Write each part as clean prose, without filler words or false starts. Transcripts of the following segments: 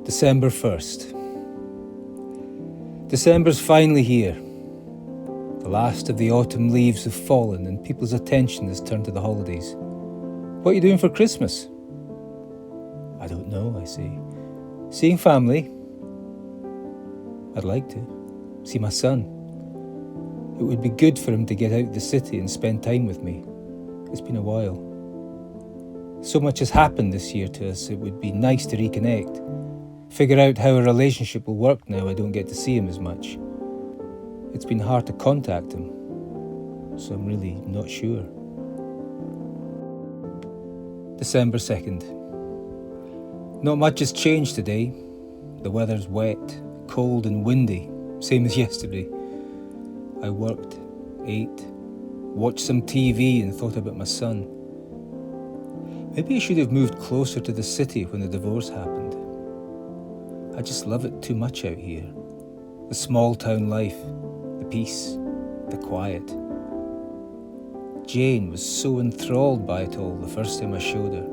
December 1st. December's finally here. The last of the autumn leaves have fallen and people's attention has turned to the holidays. What are you doing for Christmas? I don't know, I say. Seeing family. I'd like to. See my son. It would be good for him to get out of the city and spend time with me. It's been a while. So much has happened this year to us, it would be nice to reconnect. Figure out how a relationship will work now I don't get to see him as much. It's been hard to contact him, so I'm really not sure. December 2nd. Not much has changed today. The weather's wet, cold and windy, same as yesterday. I worked, ate, watched some TV and thought about my son. Maybe I should have moved closer to the city when the divorce happened. I just love it too much out here. The small town life, the peace, the quiet. Jane was so enthralled by it all the first time I showed her.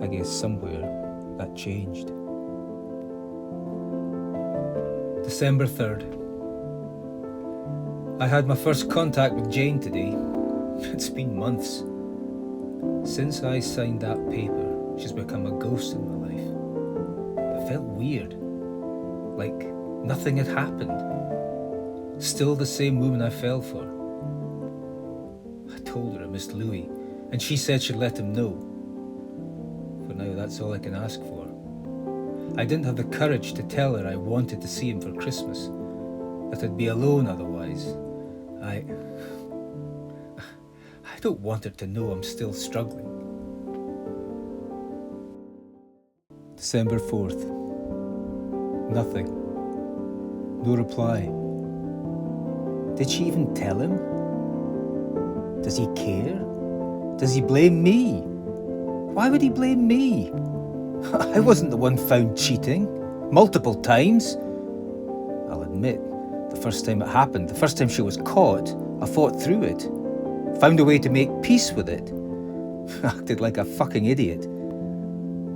I guess somewhere that changed. December 3rd. I had my first contact with Jane today. It's been months. Since I signed that paper, she's become a ghost in my life. It felt weird, like nothing had happened. Still the same woman I fell for. I told her I missed Louis, and she said she'd let him know. For now, that's all I can ask for. I didn't have the courage to tell her I wanted to see him for Christmas, that I'd be alone otherwise. I don't want her to know I'm still struggling. December 4th. Nothing. No reply. Did she even tell him? Does he care? Does he blame me? Why would he blame me? I wasn't the one found cheating. Multiple times. I'll admit, the first time it happened, the first time she was caught, I fought through it. Found a way to make peace with it. Acted like a fucking idiot.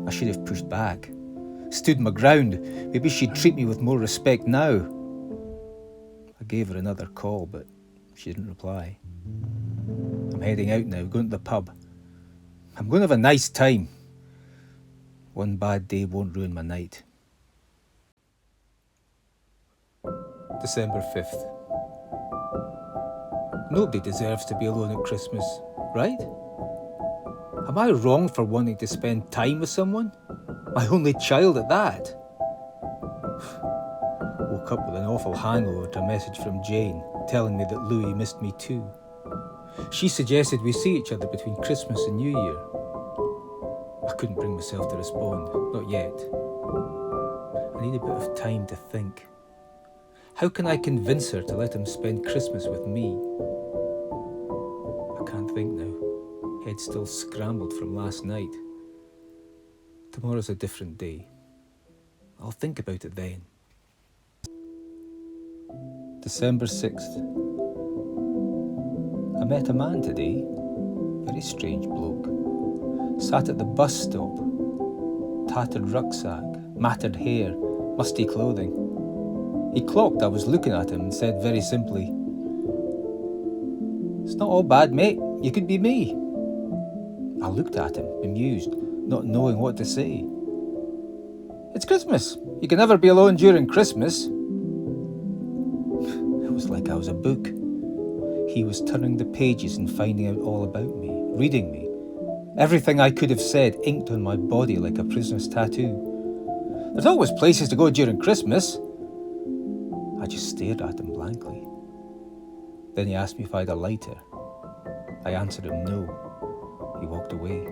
I should have pushed back. Stood my ground. Maybe she'd treat me with more respect now. I gave her another call, but she didn't reply. I'm heading out now, going to the pub. I'm going to have a nice time. One bad day won't ruin my night. December 5th. Nobody deserves to be alone at Christmas, right? Am I wrong for wanting to spend time with someone? My only child at that. Woke up with an awful hangover to a message from Jane telling me that Louis missed me too. She suggested we see each other between Christmas and New Year. I couldn't bring myself to respond, not yet. I need a bit of time to think. How can I convince her to let him spend Christmas with me? I can't think now. Head still scrambled from last night. Tomorrow's a different day. I'll think about it then. December 6th. I met a man today. Very strange bloke. Sat at the bus stop. Tattered rucksack, matted hair, musty clothing. He clocked I was looking at him and said very simply, "It's not all bad, mate. You could be me." I looked at him, bemused, not knowing what to say. "It's Christmas. You can never be alone during Christmas." It was like I was a book. He was turning the pages and finding out all about me, reading me. Everything I could have said inked on my body like a prisoner's tattoo. "There's always places to go during Christmas." I just stared at him blankly. Then he asked me if I had a lighter. I answered him no. He walked away.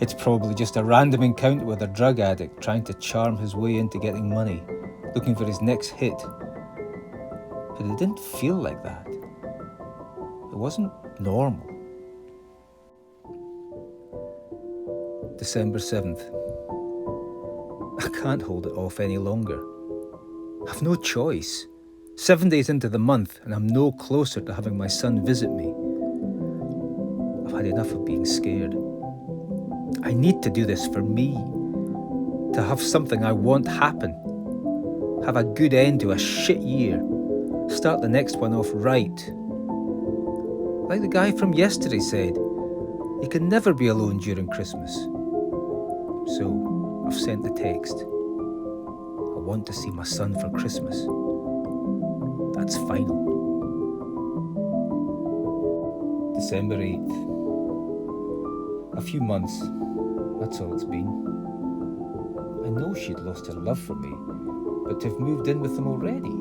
It's probably just a random encounter with a drug addict trying to charm his way into getting money, looking for his next hit. But it didn't feel like that. It wasn't normal. December 7th. I can't hold it off any longer. I've no choice. 7 days into the month and I'm no closer to having my son visit me. I've had enough of being scared. I need to do this for me, to have something I want happen, have a good end to a shit year, start the next one off right. Like the guy from yesterday said, you can never be alone during Christmas. So I've sent the text. I want to see my son for Christmas. That's final. December 8th. A few months, that's all it's been. I know she'd lost her love for me, but to have moved in with them already.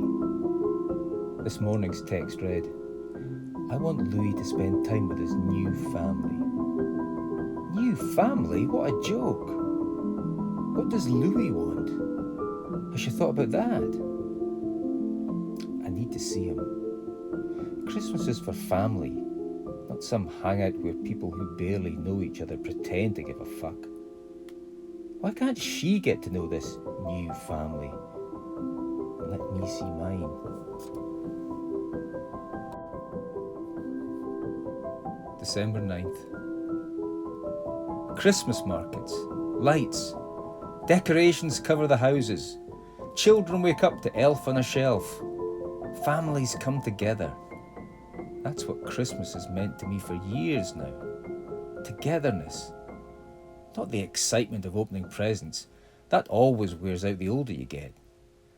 This morning's text read, I want Louis to spend time with his new family. New family? What a joke. What does Louis want? Has she thought about that? I need to see him. Christmas is for family, not some hangout where people who barely know each other pretend to give a fuck. Why can't she get to know this new family? And let me see mine. December 9th. Christmas markets, lights, decorations cover the houses. Children wake up to Elf on a Shelf. Families come together. That's what Christmas has meant to me for years now. Togetherness. Not the excitement of opening presents. That always wears out the older you get.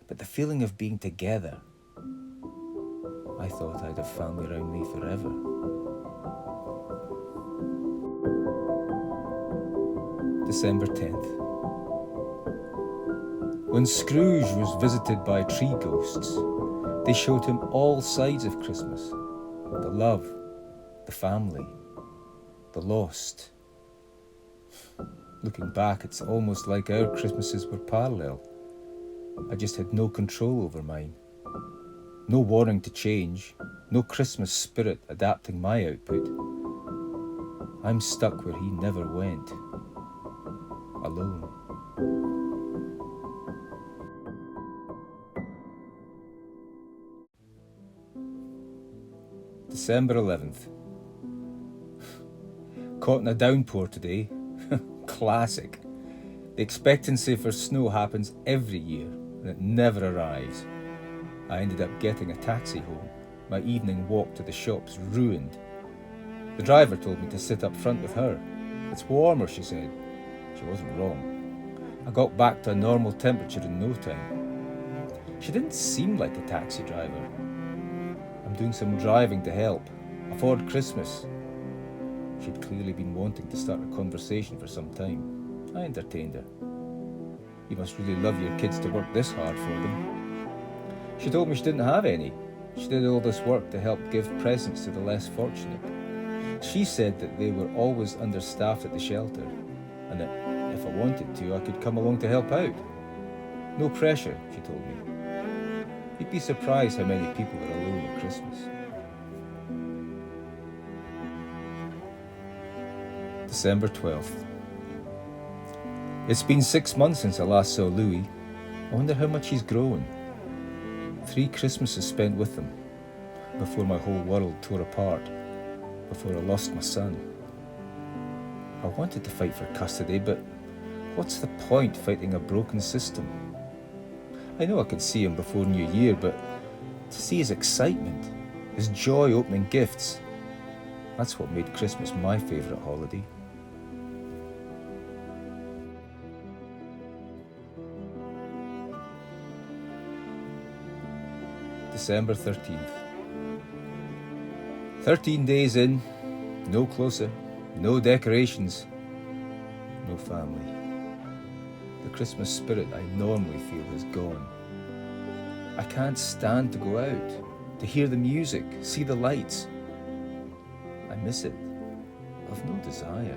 But the feeling of being together. I thought I'd have family around me forever. December 10th. When Scrooge was visited by tree ghosts, they showed him all sides of Christmas. The love, the family, the lost. Looking back, it's almost like our Christmases were parallel. I just had no control over mine. No warning to change, no Christmas spirit adapting my output. I'm stuck where he never went. Alone. December 11th. Caught in a downpour today. Classic. The expectancy for snow happens every year and it never arrives. I ended up getting a taxi home. My evening walk to the shops ruined. The driver told me to sit up front with her. It's warmer, she said. She wasn't wrong. I got back to a normal temperature in no time. She didn't seem like a taxi driver. I'm doing some driving to help. Afford Christmas. She'd clearly been wanting to start a conversation for some time. I entertained her. You must really love your kids to work this hard for them. She told me she didn't have any. She did all this work to help give presents to the less fortunate. She said that they were always understaffed at the shelter, and that if I wanted to, I could come along to help out. No pressure, she told me. You'd be surprised how many people are alone at Christmas. December 12th. It's been 6 months since I last saw Louis. I wonder how much he's grown. 3 Christmases spent with him, before my whole world tore apart, before I lost my son. I wanted to fight for custody, but what's the point fighting a broken system? I know I could see him before New Year, but to see his excitement, his joy opening gifts, that's what made Christmas my favourite holiday. December 13th. 13 days in, no closer, no decorations, no family. The Christmas spirit I normally feel is gone. I can't stand to go out, to hear the music, see the lights. I miss it. I've no desire.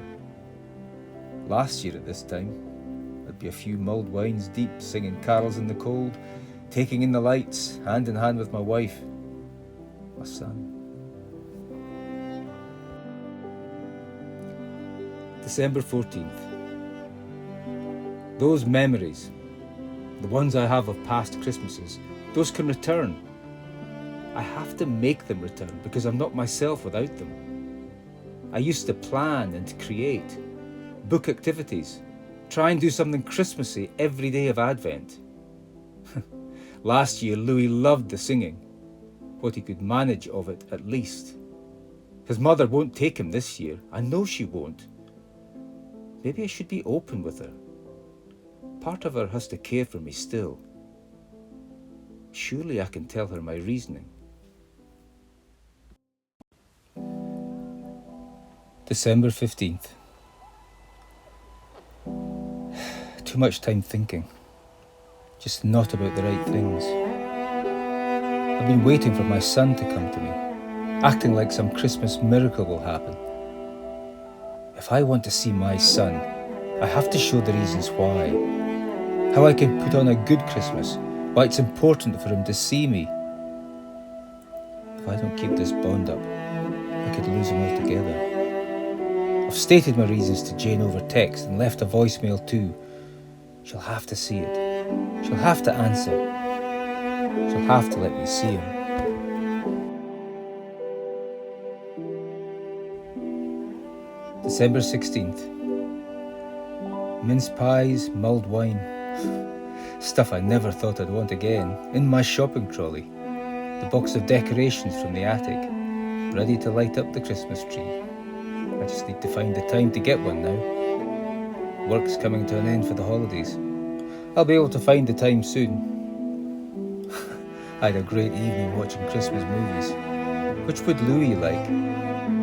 Last year at this time, I'd be a few mulled wines deep, singing carols in the cold, taking in the lights, hand in hand with my wife, my son. December 14th. Those memories, the ones I have of past Christmases, those can return. I have to make them return because I'm not myself without them. I used to plan and create. book activities, try and do something Christmassy every day of Advent. Last year, Louis loved the singing, what he could manage of it at least. His mother won't take him this year. I know she won't. Maybe I should be open with her. Part of her has to care for me still. Surely I can tell her my reasoning. December 15th. Too much time thinking. Just not about the right things. I've been waiting for my son to come to me, acting like some Christmas miracle will happen. If I want to see my son, I have to show the reasons why. How I can put on a good Christmas, why it's important for him to see me. If I don't keep this bond up, I could lose him altogether. I've stated my reasons to Jane over text and left a voicemail too. She'll have to see it. She'll have to answer. She'll have to let me see him. December 16th. Mince pies, mulled wine. Stuff I never thought I'd want again. In my shopping trolley. The box of decorations from the attic. Ready to light up the Christmas tree. I just need to find the time to get one now. Work's coming to an end for the holidays. I'll be able to find the time soon. I had a great evening watching Christmas movies. Which would Louis like?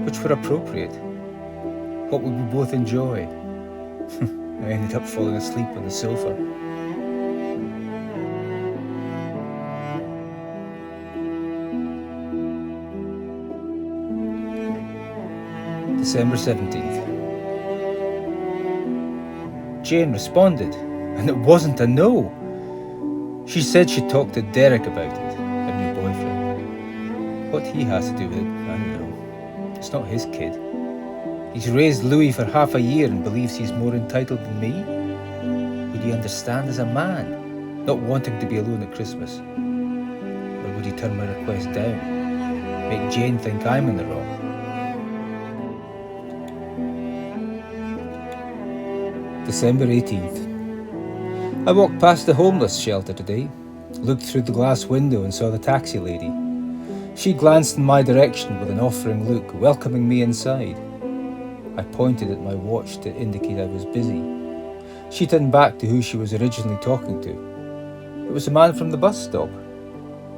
Which were appropriate? What would we both enjoy? I ended up falling asleep on the sofa. December 17th. Jane responded, and it wasn't a no. She said she'd talked to Derek about it, her new boyfriend. What he has to do with it, I don't know. It's not his kid. He's raised Louis for half a year and believes he's more entitled than me. Would he understand as a man, not wanting to be alone at Christmas? Or would he turn my request down, make Jane think I'm in the wrong? December 18th. I walked past the homeless shelter today, looked through the glass window and saw the taxi lady. She glanced in my direction with an offering look, welcoming me inside. I pointed at my watch to indicate I was busy. She turned back to who she was originally talking to. It was a man from the bus stop.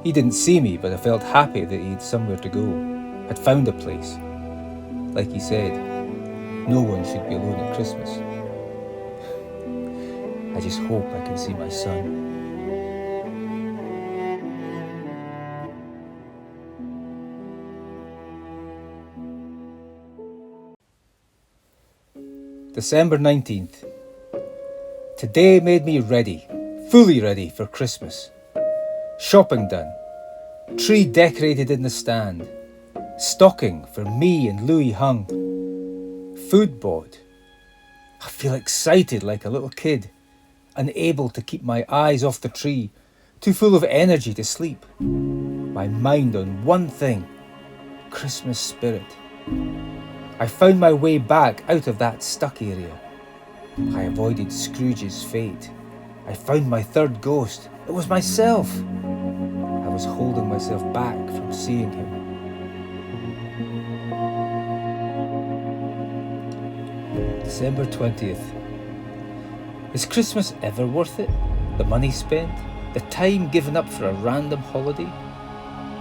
He didn't see me, but I felt happy that he had somewhere to go, had found a place. Like he said, no one should be alone at Christmas. I just hope I can see my son. December 19th. Today made me ready, fully ready for Christmas. Shopping done, tree decorated in the stand, stocking for me and Louis hung, food bought. I feel excited like a little kid, unable to keep my eyes off the tree, too full of energy to sleep. My mind on one thing, Christmas spirit. I found my way back out of that stuck area. I avoided Scrooge's fate. I found my third ghost. It was myself. I was holding myself back from seeing him. December 20th. Is Christmas ever worth it? The money spent? The time given up for a random holiday?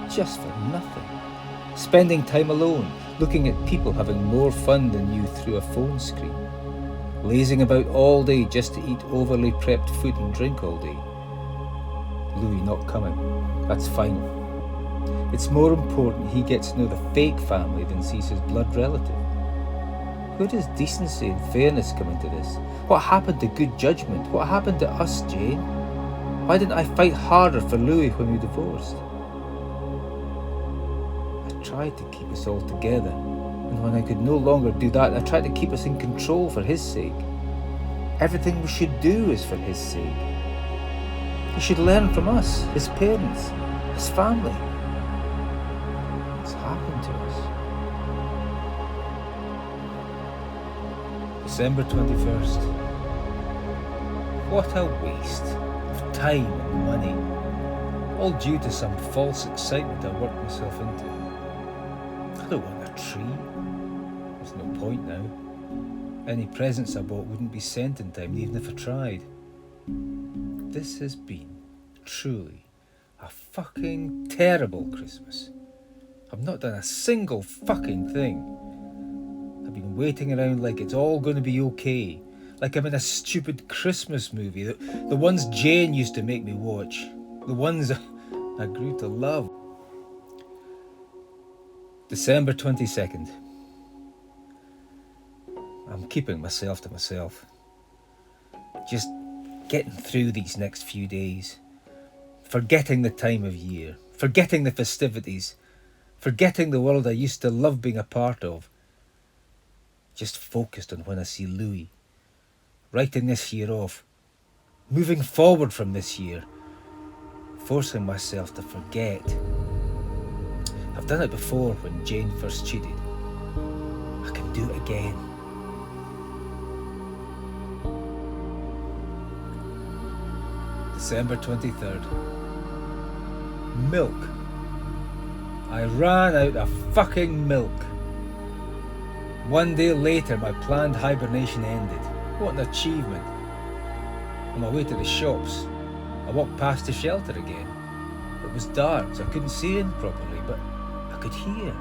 Just for nothing. Spending time alone, looking at people having more fun than you through a phone screen. Lazing about all day just to eat overly prepped food and drink all day. Louis not coming. That's final. It's more important he gets to know the fake family than sees his blood relative. Where does decency and fairness come into this? What happened to good judgment? What happened to us, Jane? Why didn't I fight harder for Louis when we divorced? I tried to keep us all together, and when I could no longer do that, I tried to keep us in control for his sake. Everything we should do is for his sake. He should learn from us, his parents, his family. What's happened to us? December 21st. What a waste of time and money, all due to some false excitement I worked myself into. I don't want a tree. There's no point now. Any presents I bought wouldn't be sent in time, even if I tried. This has been truly a fucking terrible Christmas. I've not done a single fucking thing. I've been waiting around like it's all going to be okay. Like I'm in a stupid Christmas movie. The ones Jane used to make me watch. The ones I grew to love. December 22nd. I'm keeping myself to myself. Just getting through these next few days. Forgetting the time of year. Forgetting the festivities. Forgetting the world I used to love being a part of. Just focused on when I see Louis. Writing this year off. Moving forward from this year. Forcing myself to forget. I've done it before when Jane first cheated. I can do it again. December 23rd. Milk. I ran out of fucking milk. One day later, my planned hibernation ended. What an achievement. On my way to the shops, I walked past the shelter again. It was dark, so I couldn't see in properly, but I could hear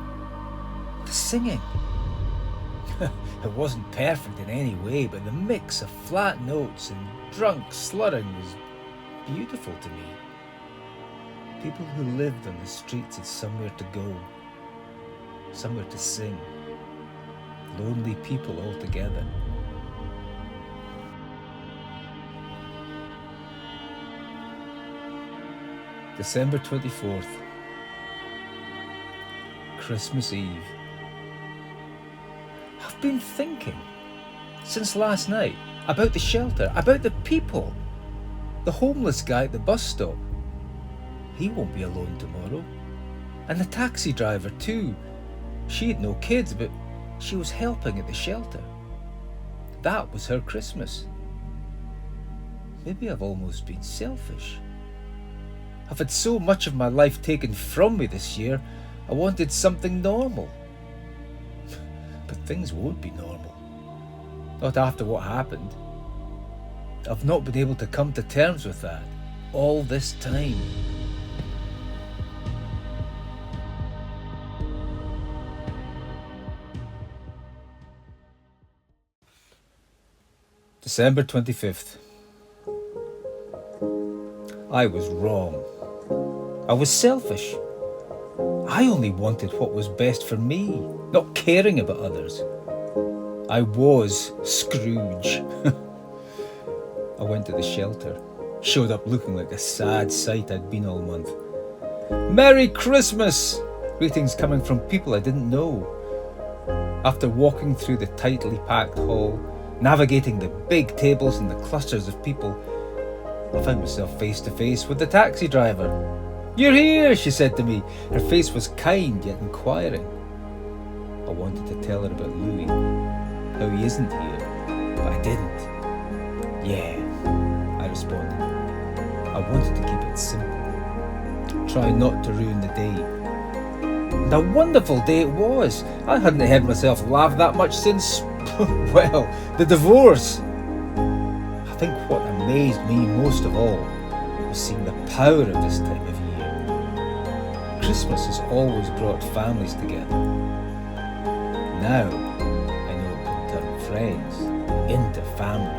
the singing. It wasn't perfect in any way, but the mix of flat notes and drunk slurring was beautiful to me. People who lived on the streets had somewhere to go, somewhere to sing. Lonely people all together. December 24th. Christmas Eve. I've been thinking since last night about the shelter, about the people. The homeless guy at the bus stop. He won't be alone tomorrow. And the taxi driver too. She had no kids, but she was helping at the shelter. That was her Christmas. Maybe I've almost been selfish. I've had so much of my life taken from me this year, I wanted something normal. But things won't be normal. Not after what happened. I've not been able to come to terms with that all this time. December 25th. I was wrong. I was selfish. I only wanted what was best for me, not caring about others. I was Scrooge. I went to the shelter, showed up looking like a sad sight I'd been all month. Merry Christmas! Greetings coming from people I didn't know. After walking through the tightly packed hall, navigating the big tables and the clusters of people, I found myself face to face with the taxi driver. "You're here," she said to me. Her face was kind yet inquiring. I wanted to tell her about Louis, how he isn't here, but I didn't. "Yeah," I responded. I wanted to keep it simple. Try not to ruin the day. And a wonderful day it was. I hadn't heard myself laugh that much since, well, the divorce. I think what amazed me most of all was seeing the power of this time of year. Christmas has always brought families together. Now, I know it can turn friends into family.